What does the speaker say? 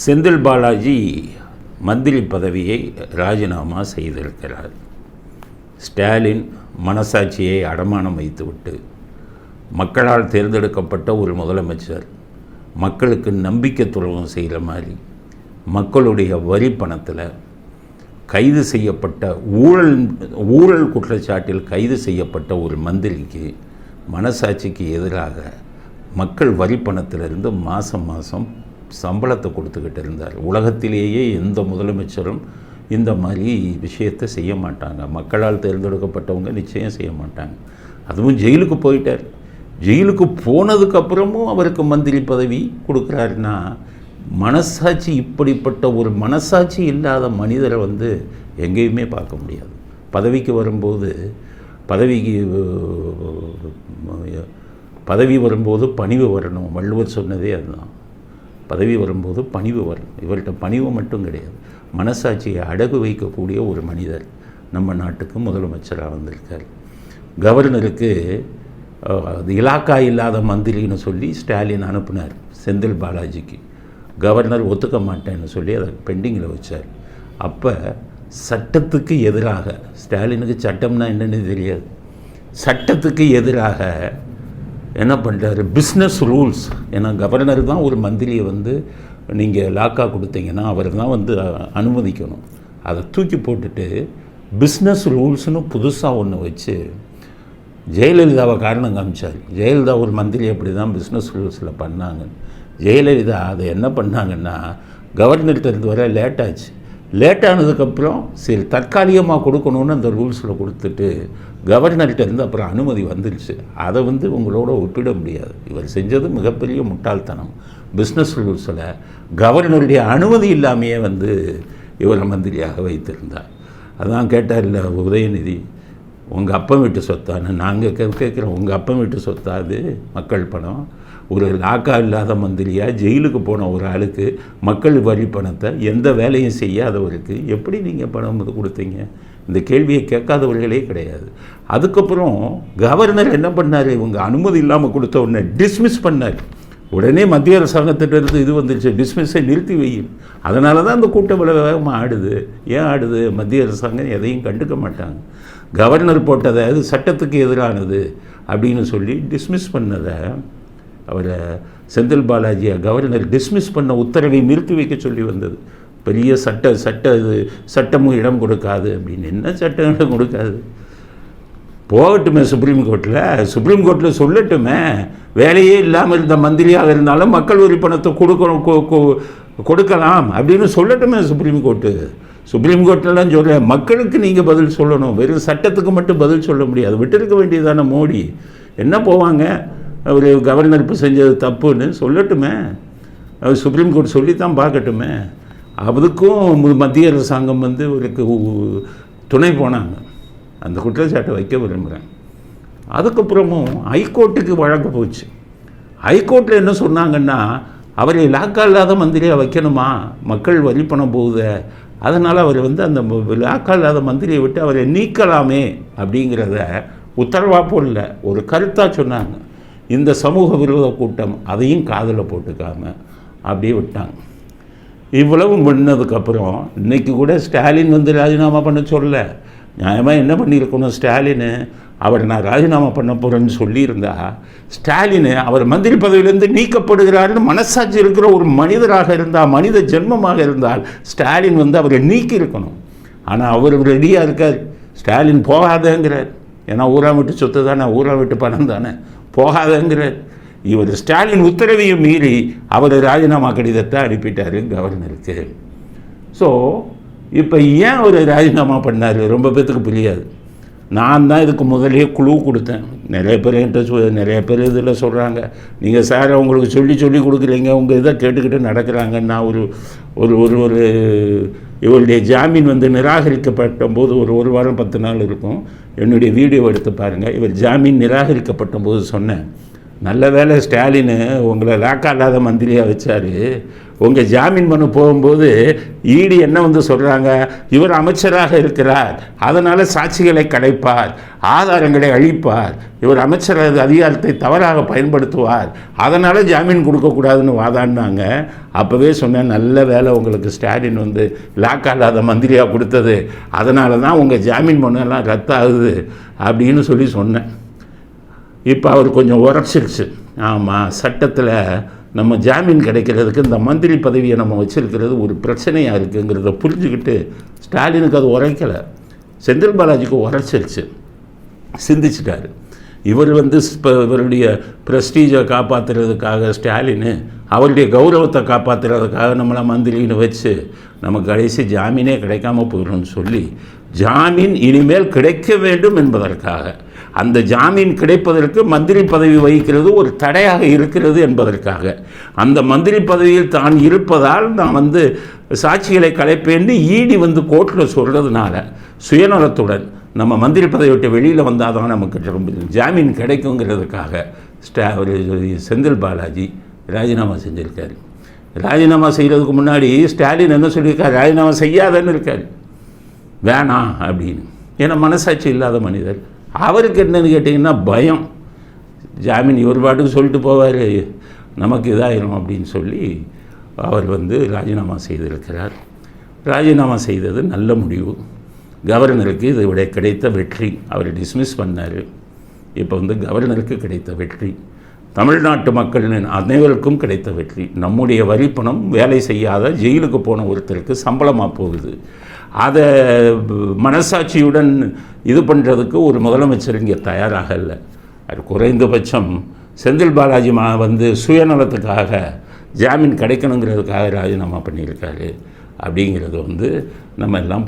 செந்தில் பாலாஜி மந்திரி பதவியை ராஜினாமா செய்திருக்கிறார். ஸ்டாலின் மனசாட்சியை அடமானம் வைத்துவிட்டு மக்களால் தேர்ந்தெடுக்கப்பட்ட ஒரு முதலமைச்சர் மக்களுக்கு நம்பிக்கை துரோகம் செய்கிற மாதிரி மக்களுடைய வரி பணத்தில் கைது செய்யப்பட்ட ஊழல் குற்றச்சாட்டில் கைது செய்யப்பட்ட ஒரு மந்திரிக்கு மனசாட்சிக்கு எதிராக மக்கள் வரி பணத்திலிருந்து மாதம் சம்பளத்தை கொடுத்துக்கிட்டு இருந்தார். உலகத்திலேயே எந்த முதலமைச்சரும் இந்த மாதிரி விஷயத்தை செய்ய மாட்டாங்க. மக்களால் தேர்ந்தெடுக்கப்பட்டவங்க நிச்சயம் செய்ய மாட்டாங்க. அதுவும் ஜெயிலுக்கு போயிட்டார். ஜெயிலுக்கு போனதுக்கப்புறமும் அவருக்கு மந்திரி பதவி கொடுக்குறாருன்னா மனசாட்சி, இப்படிப்பட்ட ஒரு மனசாட்சி இல்லாத மனிதரை எங்கேயுமே பார்க்க முடியாது. பதவிக்கு வரும்போது பதவி வரும்போது பணிவு வரணும். வள்ளுவர் சொன்னதே அதுதான். பதவி வரும்போது பணிவு வரணும். இவர்கிட்ட பணிவு மட்டும் கிடையாது, மனசாட்சியை அடகு வைக்கக்கூடிய ஒரு மனிதர் நம்ம நாட்டுக்கு முதலமைச்சராக வந்திருக்கார். கவர்னருக்கு இலாக்கா இல்லாத மந்திரின்னு சொல்லி ஸ்டாலின் அனுப்புனார் செந்தில் பாலாஜிக்கு. கவர்னர் ஒத்துக்க மாட்டேன்னு சொல்லி அதை பெண்டிங்கில் வச்சார். அப்போ சட்டத்துக்கு எதிராக, ஸ்டாலினுக்கு சட்டம்னா என்னென்னு தெரியாது, சட்டத்துக்கு எதிராக என்ன பண்ணுறாரு, பிஸ்னஸ் ரூல்ஸ். ஏன்னா கவர்னர் தான் ஒரு மந்திரியை நீங்கள் லாக்கா கொடுத்தீங்கன்னா அவர் தான் அனுமதிக்கணும். அதை தூக்கி போட்டுட்டு பிஸ்னஸ் ரூல்ஸ்னு புதுசாக ஒன்று வச்சு ஜெயலலிதாவை காரணம் காமிச்சார். ஜெயலலிதா ஒரு மந்திரி அப்படி தான் பிஸ்னஸ் ரூல்ஸில் பண்ணாங்க. ஜெயலலிதா அதை என்ன பண்ணாங்கன்னா, கவர்னர்கிட்ட இருந்து வர லேட்டாச்சு. லேட்டானதுக்கப்புறம் சரி தற்காலிகமாக கொடுக்கணுன்னு அந்த ரூல்ஸில் கொடுத்துட்டு கவர்னர்கிட்ட இருந்து அப்புறம் அனுமதி வந்துருச்சு. அதை உங்களோட ஒப்பிட முடியாது. இவர் செஞ்சது மிகப்பெரிய முட்டாள்தனம். பிஸ்னஸ் ரூல்ஸில் கவர்னருடைய அனுமதி இல்லாமையே இவரை மந்திரியாக வைத்திருந்தார். அதான் கேட்டார் இல்லை உதயநிதி, உங்கள் அப்பன் வீட்டு சொத்தான்னு. நாங்கள் கேட்குறோம், உங்கள் அப்பன் வீட்டு சொத்தா அது மக்கள் பணம்? ஒரு லாக்கா இல்லாத மந்திரியாக ஜெயிலுக்கு போன ஒரு ஆளுக்கு மக்கள் வரி பணத்தை எந்த வேலையும் செய்யாதவருக்கு எப்படி நீங்கள் பணம் கொடுத்தீங்க? இந்த கேள்வியை கேட்காதவர்களே கிடையாது. அதுக்கப்புறம் கவர்னர் என்ன பண்ணார், இவங்க அனுமதி இல்லாமல் கொடுத்த உடனே டிஸ்மிஸ் பண்ணார். உடனே மத்திய அரசாங்கத்திட்டருந்து இது வந்துருச்சு, டிஸ்மிஸை நிறுத்தி வையும். அதனால தான் அந்த கூட்டம் வேகமாக ஆடுது. ஏன் ஆடுது? மத்திய அரசாங்கம் எதையும் கண்டுக்க மாட்டாங்க. கவர்னர் போட்டதை அது சட்டத்துக்கு எதிரானது அப்படின்னு சொல்லி டிஸ்மிஸ் பண்ணதை அவரை செந்தில் பாலாஜியை கவர்னர் டிஸ்மிஸ் பண்ண உத்தரவை நிறுத்தி வைக்க சொல்லி வந்தது. பெரிய சட்டமும் இடம் கொடுக்காது அப்படின்னு. என்ன சட்டம் இடம் கொடுக்காது? போகட்டுமே சுப்ரீம் கோர்ட்டில் சொல்லட்டுமே. வேலையே இல்லாமல் இருந்த மந்திரியாக இருந்தாலும் மக்கள் வரி பணத்தை கொடுக்கலாம் அப்படின்னு சொல்லட்டுமே சுப்ரீம் கோர்ட்டிலலாம் சொல்கிறேன். மக்களுக்கு நீங்கள் பதில் சொல்லணும். வெறும் சட்டத்துக்கு மட்டும் பதில் சொல்ல முடியாது. விட்டுருக்க வேண்டியதான மோடி. என்ன போவாங்க, அவர் கவர்னர் இப்போ செஞ்சது தப்புன்னு சொல்லட்டுமே. அவர் சுப்ரீம் கோர்ட் சொல்லித்தான் பார்க்கட்டுமே. அதுக்கும் மத்திய அரசாங்கம் அவருக்கு துணை போனாங்க. அந்த குற்றச்சாட்டை வைக்க விரும்புகிறேன். அதுக்கப்புறமும் ஹைகோர்ட்டுக்கு வழக்கு போச்சு. ஹைகோர்ட்டில் என்ன சொன்னாங்கன்னா, அவரை லாக்கா இல்லாத மந்திரியாக வைக்கணுமா, மக்கள் வரி பணம் போகுது, அதனால் அவர் அந்த லாக்கா இல்லாத மந்திரியை விட்டு அவரை நீக்கலாமே அப்படிங்கிறத உத்தரவாக போடல, ஒரு கருத்தாக சொன்னாங்க. இந்த சமூக விரோத கூட்டம் அதையும் காதில் போட்டுக்காம அப்படியே விட்டாங்க. இவ்வளவு பண்ணதுக்கப்புறம் இன்றைக்கி கூட ஸ்டாலின் ராஜினாமா பண்ண சொல்ல. நியாயமாக என்ன பண்ணியிருக்கணும், ஸ்டாலின் அவர் நான் ராஜினாமா பண்ண போகிறேன்னு சொல்லியிருந்தா, ஸ்டாலின் அவர் மந்திரி பதவியிலேருந்து நீக்கப்படுகிறாருன்னு மனசாட்சி இருக்கிற ஒரு மனிதராக இருந்தால், மனித ஜென்மமாக இருந்தால் ஸ்டாலின் அவரை நீக்கி இருக்கணும். ஆனால் அவர் ரெடியாக இருக்கார். ஸ்டாலின் போகாதேங்கிறார். ஏன்னா ஊரா விட்டு சொத்து தானே, ஊரா விட்டு பணம் தானே, போகாதேங்கிறார். இவர் ஸ்டாலின் உத்தரவையும் மீறி அவர் ராஜினாமா கடிதத்தை அனுப்பிட்டார் கவர்னருக்கு. ஸோ இப்போ ஏன் அவர் ராஜினாமா பண்ணார் ரொம்ப பேத்துக்கு புரியாது. நான் தான் இதுக்கு முதலே குழு கொடுத்தேன். நிறைய பேர் இதில் சொல்கிறாங்க, நீங்கள் சார் அவங்களுக்கு சொல்லி கொடுக்குறீங்க, உங்கள் இதை கேட்டுக்கிட்டு நடக்கிறாங்க. நான் ஒரு இவருடைய ஜாமீன் நிராகரிக்கப்பட்ட போது ஒரு வாரம் 10 நாள் இருக்கும், என்னுடைய வீடியோ எடுத்து பாருங்கள். இவர் ஜாமீன் நிராகரிக்கப்பட்ட போது சொன்னேன், நல்ல வேலை ஸ்டாலின் உங்களை லாக்கா இல்லாத மந்திரியாக வச்சார், உங்கள் ஜாமீன் மனு போகும்போது ஈடி என்ன வந்து சொல்கிறாங்க, இவர் அமைச்சராக இருக்கிறார், அதனால் சாட்சிகளை கலைப்பார், ஆதாரங்களை அழிப்பார், இவர் அமைச்சர் அதிகாரத்தை தவறாக பயன்படுத்துவார், அதனால் ஜாமீன் கொடுக்கக்கூடாதுன்னு வாதாடினாங்க. அப்போவே சொன்னேன், நல்ல வேலை உங்களுக்கு ஸ்டாலின் வந்து லாக் ஆகாத மந்திரியாக கொடுத்தது, அதனால தான் உங்கள் ஜாமீன் மனு எல்லாம் ரத்தாகுது அப்படின்னு சொல்லி சொன்னேன். இப்போ அவர் கொஞ்சம் உரைச்சிருச்சு. ஆமாம், சட்டத்தில் நம்ம ஜாமீன் கிடைக்கிறதுக்கு இந்த மந்திரி பதவியை நம்ம வச்சுருக்கிறது ஒரு பிரச்சனையாக இருக்குங்கிறத புரிஞ்சுக்கிட்டு ஸ்டாலினுக்கு அது உரைக்கலை, செந்தில் பாலாஜிக்கு உரைச்சிருச்சு, சிந்திச்சிட்டார். இவர் வந்து இவருடைய ப்ரெஸ்டீஜை காப்பாற்றுறதுக்காக ஸ்டாலின் அவருடைய கௌரவத்தை காப்பாற்றுறதுக்காக நம்மளை மந்திரின்னு வச்சு நமக்கு கடைசி ஜாமீனே கிடைக்காம போயிடும்னு சொல்லி ஜாமீன் இனிமேல் கிடைக்க வேண்டும் என்பதற்காக, அந்த ஜாமீன் கிடைப்பதற்கு மந்திரி பதவி வகிக்கிறது ஒரு தடையாக இருக்கிறது என்பதற்காக, அந்த மந்திரி பதவியில் தான் இருப்பதால் நான் வந்து சாட்சிகளை கலைப்பேன்னு ஈடி வந்து கோர்ட்டில் சொல்கிறதுனால சுயநலத்துடன் நம்ம மந்திரி பதவி விட்டு வெளியில் வந்தால் தான் நமக்கு ஜாமீன் கிடைக்குங்கிறதுக்காக செந்தில் பாலாஜி ராஜினாமா செஞ்சுருக்காரு. ராஜினாமா செய்கிறதுக்கு முன்னாடி ஸ்டாலின் என்ன சொல்லியிருக்காரு, ராஜினாமா செய்யாதன்னு இருக்கார், வேணாம் அப்படின்னு. ஏன்னா மனசாட்சி இல்லாத மனிதர். அவருக்கு என்னன்னு கேட்டிங்கன்னா பயம், ஜாமீன் இவர் பாட்டுக்கு சொல்லிட்டு போவார், நமக்கு இதாயிரும் அப்படின்னு சொல்லி அவர் வந்து ராஜினாமா செய்திருக்கிறார். ராஜினாமா செய்தது நல்ல முடிவு. கவர்னருக்கு இது விட கிடைத்த வெற்றி. அவர் டிஸ்மிஸ் பண்ணார். இப்போ வந்து கவர்னருக்கு கிடைத்த வெற்றி, தமிழ்நாட்டு மக்கள் அனைவருக்கும் கிடைத்த வெற்றி. நம்முடைய வரிப்பணம் வேலை செய்யாத ஜெயிலுக்கு போன ஒருத்தருக்கு சம்பளமாக போகுது. அதை மனசாட்சியுடன் இது பண்ணுறதுக்கு ஒரு முதலமைச்சர் இங்கே தயாராக இல்லை. அது குறைந்தபட்சம் செந்தில் பாலாஜி வந்து சுயநலத்துக்காக ஜாமீன் கிடைக்கணுங்கிறதுக்காக ராஜினாமா பண்ணியிருக்காரு அப்படிங்கிறது வந்து நம்ம எல்லாம்